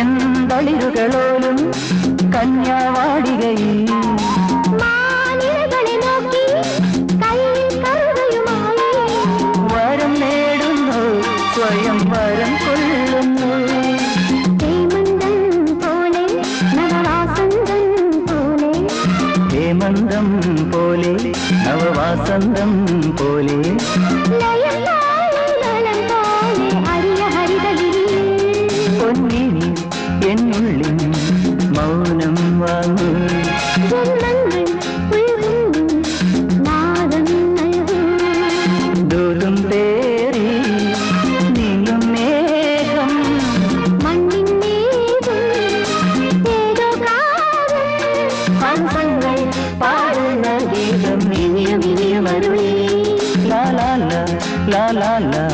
ചെന്തളിരുകളോലും കന്യാവാടികയിൽ വരം നേടുന്നു സ്വയം വരം കൊള്ളുന്നു ഹേമന്തം പോലെ നവവാസന്തം പോലെ പൊന്നിനി എന്നുള്ളിൽ മൗനം വാങ്ങൂ ദൂരം തേറി നീങ്ങും മേഘം ഹംസങ്ങൾ പാടുന്ന ഗീതം ഇനിയും ഇനിയും അരുളി ലാ ലാ ലാ ലാ ലാ